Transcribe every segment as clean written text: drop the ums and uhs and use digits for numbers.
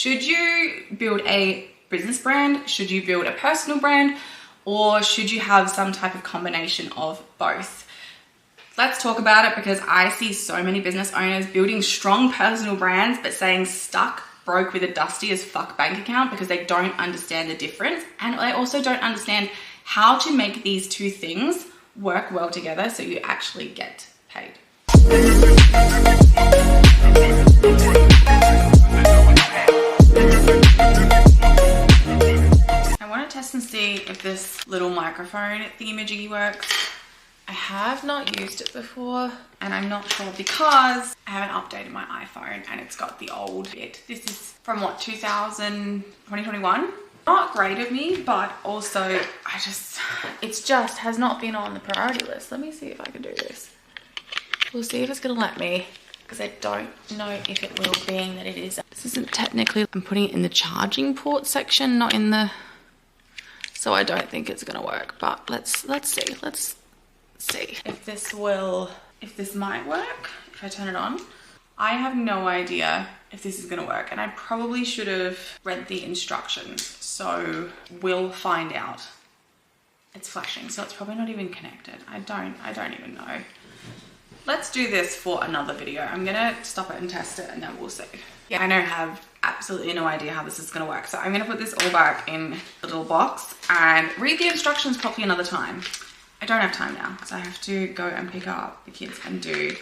Should you build a business brand? Should you build a personal brand? Or should you have some type of combination of both? Let's talk about it, because I see so many business owners building strong personal brands but saying stuck, broke with a dusty as fuck bank account because they don't understand the difference. And they also don't understand how to make these two things work well together so you actually get paid. I want to test and see if this little microphone thingamajiggy works. I have not used it before and I'm not sure because I haven't updated my iPhone and it's got the old bit. This is from what, 2021? Not great of me, but also it's just has not been on the priority list. Let me see if I can do this. We'll see if it's gonna let me, because I don't know if it will, being that it is. This isn't technically, I'm putting it in the charging port section, not in the, so I don't think it's gonna work, but let's see if this might work, if I turn it on. I have no idea if this is gonna work, and I probably should have read the instructions, so we'll find out. It's flashing, so it's probably not even connected. I don't even know. Let's do this for another video. I'm gonna stop it and test it and then we'll see. Yeah, I have absolutely no idea how this is gonna work. So I'm gonna put this all back in the little box and read the instructions properly another time. I don't have time now, so I have to go and pick up the kids and do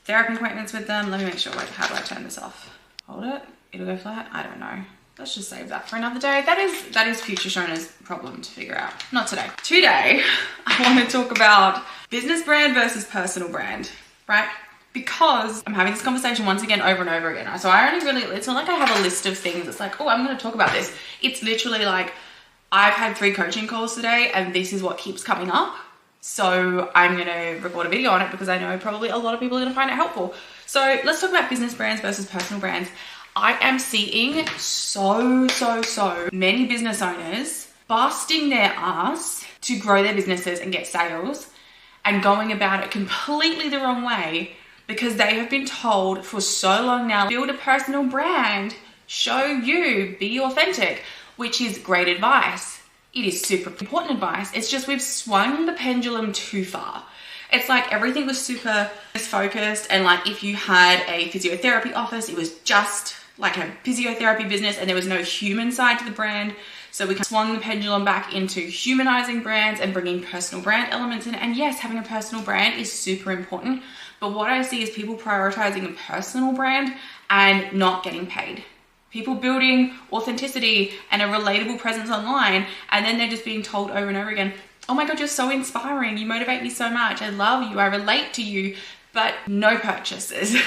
therapy appointments with them. Let me make sure, wait, how do I turn this off? Hold it, it'll go flat, I don't know. Let's just save that for another day. That is future Shona's problem to figure out. Not today. Today, I want to talk about business brand versus personal brand, right? Because I'm having this conversation once again over and over again. So I only really, it's not like I have a list of things. It's like, oh, I'm going to talk about this. It's literally like, I've had 3 coaching calls today and this is what keeps coming up. So I'm going to record a video on it because I know probably a lot of people are going to find it helpful. So let's talk about business brands versus personal brands. I am seeing so many business owners busting their ass to grow their businesses and get sales and going about it completely the wrong way because they have been told for so long now, build a personal brand, show you, be authentic, which is great advice. It is super important advice. It's just we've swung the pendulum too far. It's like everything was super focused, and like if you had a physiotherapy office, it was just like a physiotherapy business and there was no human side to the brand. So we swung the pendulum back into humanizing brands and bringing personal brand elements in. And yes, having a personal brand is super important. But what I see is people prioritizing a personal brand and not getting paid. People building authenticity and a relatable presence online, and then they're just being told over and over again, oh my God, you're so inspiring. You motivate me so much. I love you. I relate to you, but no purchases.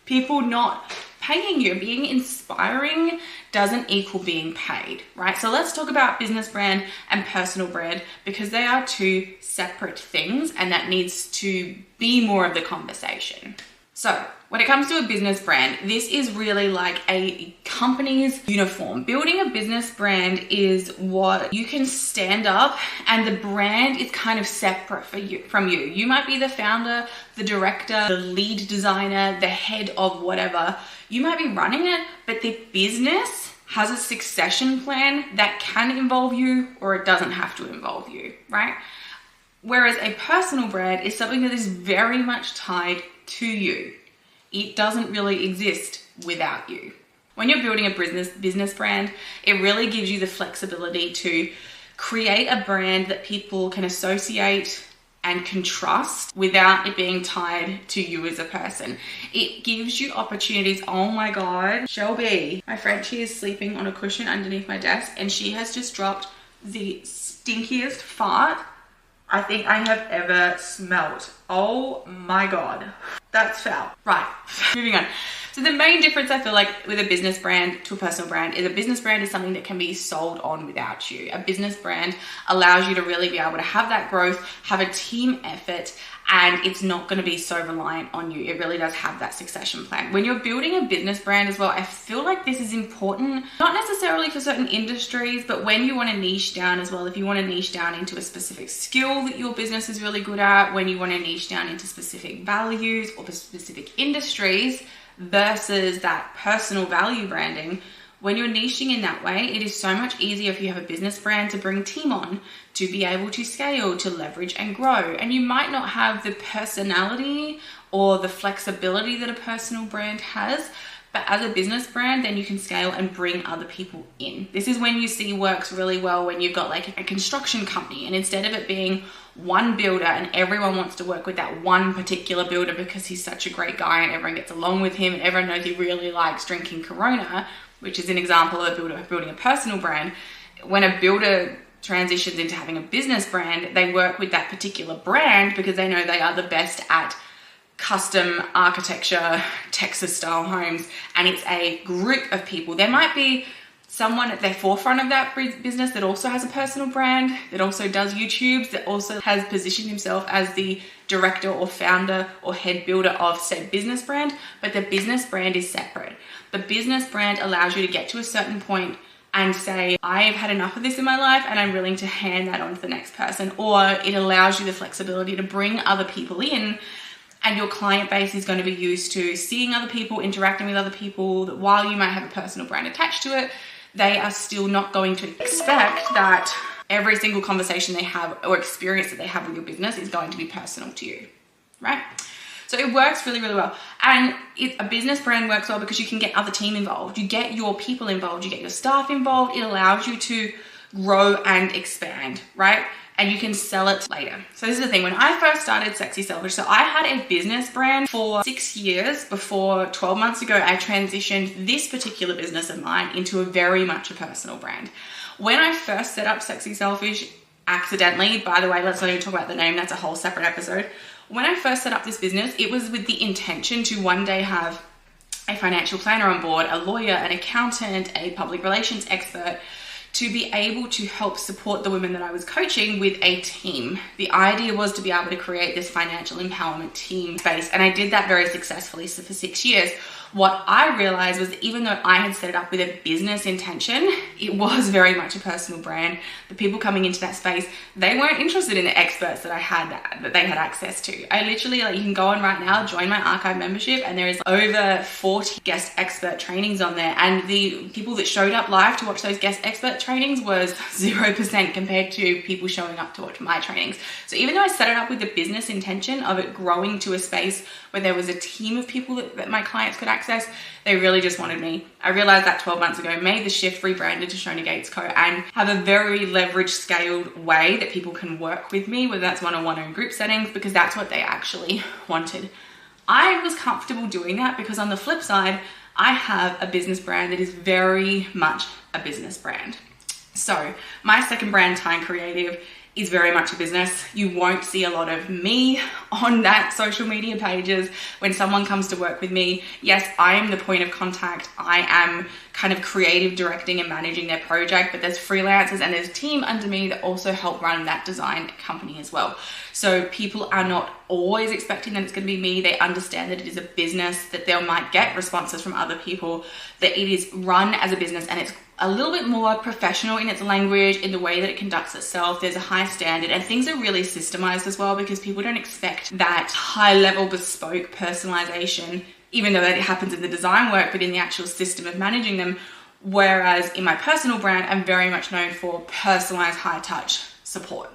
People not paying you. Being inspiring doesn't equal being paid, right? So let's talk about business brand and personal brand because they are two separate things and that needs to be more of the conversation. So when it comes to a business brand, this is really like a company's uniform. Building a business brand is what you can stand up and the brand is kind of separate from you. You might be the founder, the director, the lead designer, the head of whatever. You might be running it, but the business has a succession plan that can involve you or it doesn't have to involve you, right? Whereas a personal brand is something that is very much tied to you. It doesn't really exist without you. When you're building a business brand, it really gives you the flexibility to create a brand that people can associate and can trust without it being tied to you as a person. It gives you opportunities. Oh my God, Shelby, my friend, she is sleeping on a cushion underneath my desk and she has just dropped the stinkiest fart I think I have ever smelt. Oh my God, that's foul. Right, moving on. So the main difference I feel like with a business brand to a personal brand is a business brand is something that can be sold on without you. A business brand allows you to really be able to have that growth, have a team effort, and it's not going to be so reliant on you. It really does have that succession plan. When you're building a business brand as well, I feel like this is important, not necessarily for certain industries, but when you want to niche down as well, if you want to niche down into a specific skill that your business is really good at, when you want to niche down into specific values or specific industries versus that personal value branding, When you're niching in that way, it is so much easier if you have a business brand to bring team on, to be able to scale, to leverage and grow. And you might not have the personality or the flexibility that a personal brand has, but as a business brand, then you can scale and bring other people in. This is when you see works really well when you've got like a construction company, and instead of it being one builder and everyone wants to work with that one particular builder because he's such a great guy and everyone gets along with him and everyone knows he really likes drinking Corona, which is an example of a builder building a personal brand. When a builder transitions into having a business brand, they work with that particular brand because they know they are the best at custom architecture, Texas style homes, and it's a group of people. There might be someone at the forefront of that business that also has a personal brand, that also does YouTubes, that also has positioned himself as the director or founder or head builder of said business brand, but the business brand is separate. The business brand allows you to get to a certain point and say, I've had enough of this in my life and I'm willing to hand that on to the next person. Or it allows you the flexibility to bring other people in, and your client base is going to be used to seeing other people, interacting with other people, that while you might have a personal brand attached to it, they are still not going to expect that every single conversation they have or experience that they have with your business is going to be personal to you, right? So it works really, really well. And a business brand works well because you can get other team involved. You get your people involved, you get your staff involved. It allows you to grow and expand, right? And you can sell it later. So this is the thing, when I first started Sexy Selfish, so I had a business brand for 6 years before 12 months ago, I transitioned this particular business of mine into a very much a personal brand. When I first set up Sexy Selfish, accidentally, by the way, let's not even talk about the name, that's a whole separate episode. When I first set up this business, it was with the intention to one day have a financial planner on board, a lawyer, an accountant, a public relations expert, to be able to help support the women that I was coaching with a team. The idea was to be able to create this financial empowerment team space, and I did that very successfully for 6 years. What I realized was that even though I had set it up with a business intention, it was very much a personal brand. The people coming into that space, they weren't interested in the experts that they had access to. I literally, like, you can go on right now, join my archive membership, and there is over 40 guest expert trainings on there. And the people that showed up live to watch those guest expert trainings was 0% compared to people showing up to watch my trainings. So even though I set it up with the business intention of it growing to a space where there was a team of people that my clients could access, they really just wanted me. I realized that 12 months ago, made the shift, rebranded to Shona Gates Co, and have a very leveraged, scaled way that people can work with me, whether that's one-on-one or in group settings, because that's what they actually wanted. I was comfortable doing that because on the flip side, I have a business brand that is very much a business brand. So my second brand, Time Creative, is very much a business. You won't see a lot of me on that social media pages. When someone comes to work with me, yes, I am the point of contact. I am kind of creative directing and managing their project, but there's freelancers and there's a team under me that also help run that design company as well. So people are not always expecting that it's going to be me. They understand that it is a business, that they might get responses from other people, that it is run as a business and it's a little bit more professional in its language, in the way that it conducts itself. There's a high standard and things are really systemized as well, because people don't expect that high level bespoke personalization, even though that happens in the design work, but in the actual system of managing them. Whereas in my personal brand, I'm very much known for personalized high touch support.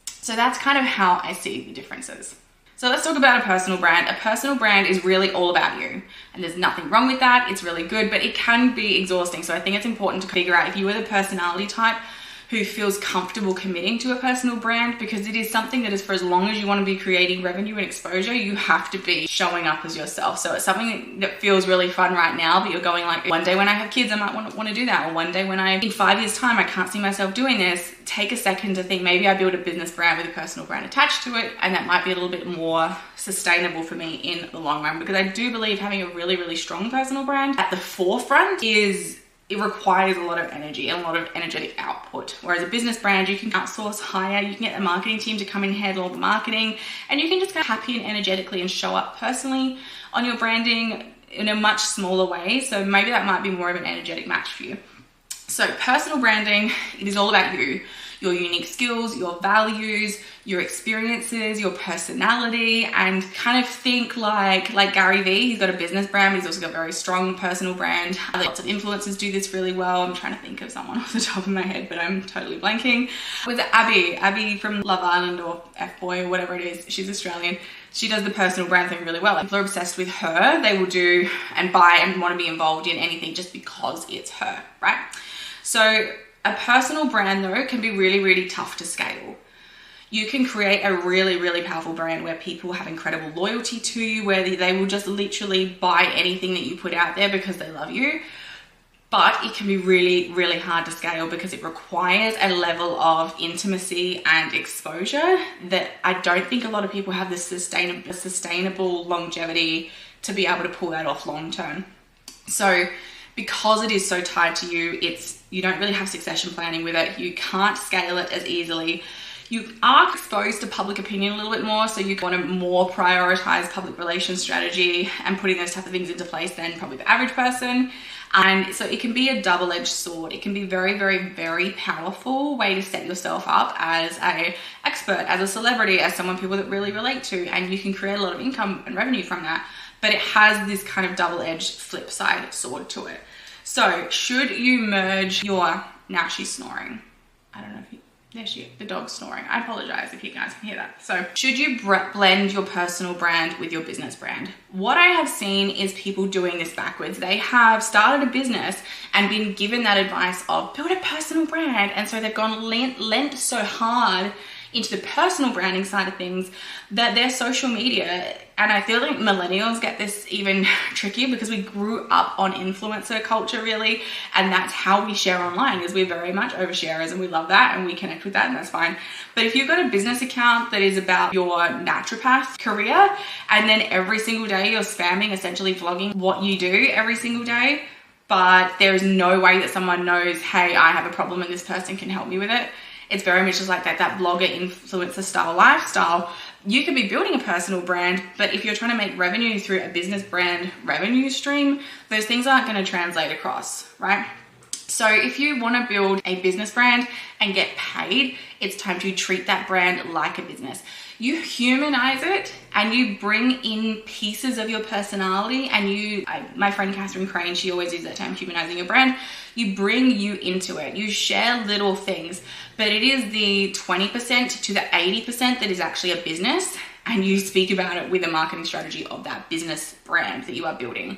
So that's kind of how I see the differences. So let's talk about a personal brand. A personal brand is really all about you, and there's nothing wrong with that. It's really good, but it can be exhausting. So I think it's important to figure out if you are the personality type who feels comfortable committing to a personal brand, because it is something that is, for as long as you want to be creating revenue and exposure, you have to be showing up as yourself. So it's something that feels really fun right now, but you're going like, one day when I have kids, I might want to do that. Or one day when in 5 years time, I can't see myself doing this. Take a second to think, maybe I build a business brand with a personal brand attached to it, and that might be a little bit more sustainable for me in the long run, because I do believe having a really, really strong personal brand at the forefront it requires a lot of energy and a lot of energetic output. Whereas a business brand, you can outsource, hire, you can get a marketing team to come and handle all the marketing, and you can just go happy and energetically and show up personally on your branding in a much smaller way. So maybe that might be more of an energetic match for you. So personal branding, it is all about you. your unique skills, your values, your experiences, your personality, and kind of think like Gary Vee. He's got a business brand, but he's also got a very strong personal brand. Lots of influencers do this really well. I'm trying to think of someone off the top of my head, but I'm totally blanking. Was it Abby from Love Island or F-Boy or whatever it is? She's Australian. She does the personal brand thing really well. Like, people are obsessed with her. They will do and buy and want to be involved in anything just because it's her, right? So a personal brand though can be really, really tough to scale. You can create a really, really powerful brand where people have incredible loyalty to you, where they will just literally buy anything that you put out there because they love you. But it can be really, really hard to scale because it requires a level of intimacy and exposure that I don't think a lot of people have the sustainable longevity to be able to pull that off long term. So because it is so tied to you, you don't really have succession planning with it. You can't scale it as easily. You are exposed to public opinion a little bit more, so you want to more prioritize public relations strategy and putting those type of things into place than probably the average person. And so it can be a double-edged sword. It can be very, very, very powerful way to set yourself up as an expert, as a celebrity, as someone people that really relate to, and you can create a lot of income and revenue from that. But it has this kind of double-edged flip side sword to it. So should you merge now she's snoring. I don't know if the dog's snoring. I apologize if you guys can hear that. So should you blend your personal brand with your business brand? What I have seen is people doing this backwards. They have started a business and been given that advice of build a personal brand. And so they've gone lent so hard into the personal branding side of things that their social media, and I feel like millennials get this even trickier because we grew up on influencer culture really, and that's how we share online, is we're very much oversharers and we love that and we connect with that, and that's fine. But if you've got a business account that is about your naturopath career and then every single day you're spamming, essentially vlogging what you do every single day, but there is no way that someone knows, hey, I have a problem and this person can help me with it. It's very much just like that blogger influencer style lifestyle. You can be building a personal brand, but if you're trying to make revenue through a business brand revenue stream, those things aren't going to translate across, right? So if you want to build a business brand and get paid, it's time to treat that brand like a business. You humanize it and you bring in pieces of your personality, and my friend Catherine Crane, she always uses that term, humanizing your brand. You bring you into it. You share little things, but it is the 20% to the 80% that is actually a business, and you speak about it with a marketing strategy of that business brand that you are building.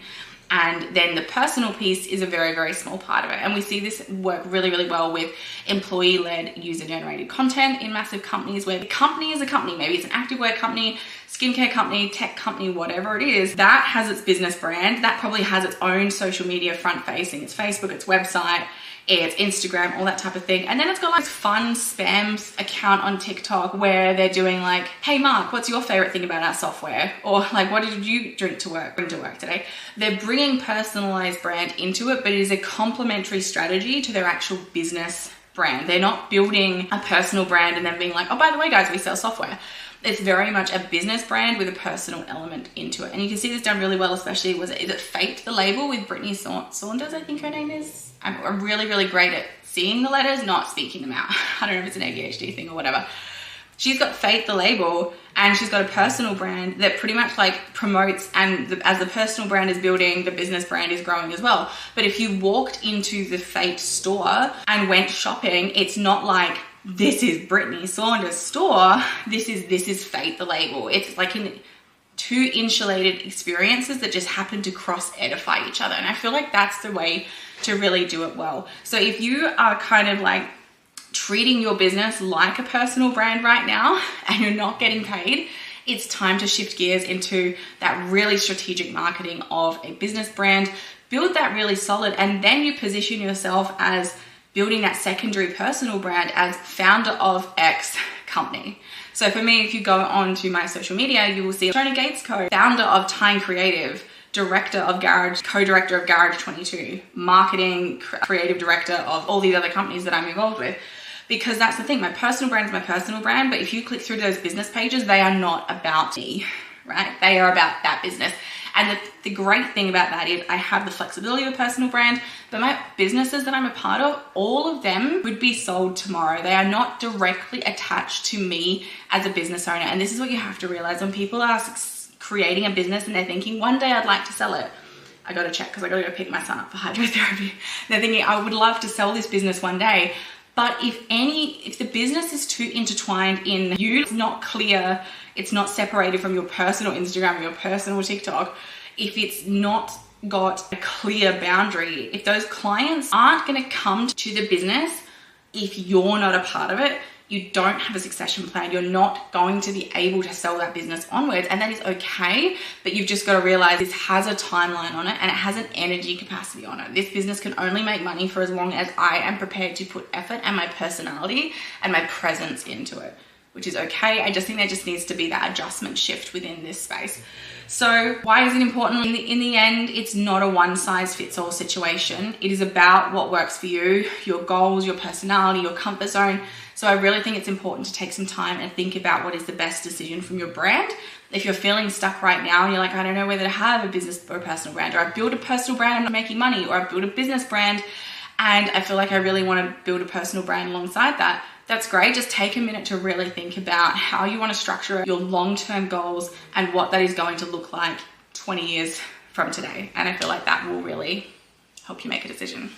And then the personal piece is a very, very small part of it. And we see this work really, really well with employee-led user-generated content in massive companies, where the company is a company, maybe it's an activewear company, skincare company, tech company, whatever it is, that has its business brand, that probably has its own social media front-facing, its Facebook, its website, it's Instagram, all that type of thing. And then it's got like fun spam account on TikTok where they're doing like, hey Mark, what's your favorite thing about our software? Or like, what did you bring to work today? They're bringing personalized brand into it, but it is a complementary strategy to their actual business brand. They're not building a personal brand and then being like, oh, by the way, guys, we sell software. It's very much a business brand with a personal element into it. And you can see this done really well, especially, is it Fate the Label with Brittany Saunders, I think her name is. I'm really, really great at seeing the letters, not speaking them out. I don't know if it's an ADHD thing or whatever. She's got Fate the Label, and she's got a personal brand that pretty much like promotes, and as the personal brand is building, the business brand is growing as well. But if you walked into the Fate store and went shopping, it's not like, this is Brittany Saunders' store, this is Fate the Label. It's like two insulated experiences that just happen to cross edify each other. And I feel like that's the way to really do it well. So if you are kind of like treating your business like a personal brand right now and you're not getting paid, it's time to shift gears into that really strategic marketing of a business brand, build that really solid, and then you position yourself as building that secondary personal brand as founder of X company. So for me, if you go on to my social media, you will see Shona Gates Co, founder of Time Creative, director of Garage, co-director of Garage 22, marketing, creative director of all these other companies that I'm involved with. Because that's the thing, my personal brand is my personal brand, but if you click through those business pages, they are not about me, right? They are about that business. And the great thing about that is I have the flexibility of a personal brand, but my businesses that I'm a part of, all of them would be sold tomorrow. They are not directly attached to me as a business owner. And this is what you have to realize when people are creating a business and they're thinking, one day I'd like to sell it. I got to check because I got to go pick my son up for hydrotherapy. They're thinking, I would love to sell this business one day. But if the business is too intertwined in you, it's not clear, it's not separated from your personal Instagram, your personal TikTok, if it's not got a clear boundary, if those clients aren't going to come to the business, if you're not a part of it, you don't have a succession plan, you're not going to be able to sell that business onwards. And that is okay, but you've just got to realize this has a timeline on it and it has an energy capacity on it. This business can only make money for as long as I am prepared to put effort and my personality and my presence into it, which is okay. I just think there just needs to be that adjustment shift within this space. So why is it important? In the end, it's not a one size fits all situation. It is about what works for you, your goals, your personality, your comfort zone. So I really think it's important to take some time and think about what is the best decision from your brand. If you're feeling stuck right now and you're like, I don't know whether to have a business or a personal brand, or I've built a personal brand, I'm not making money, or I've built a business brand and I feel like I really want to build a personal brand alongside that, that's great. Just take a minute to really think about how you want to structure your long-term goals and what that is going to look like 20 years from today. And I feel like that will really help you make a decision.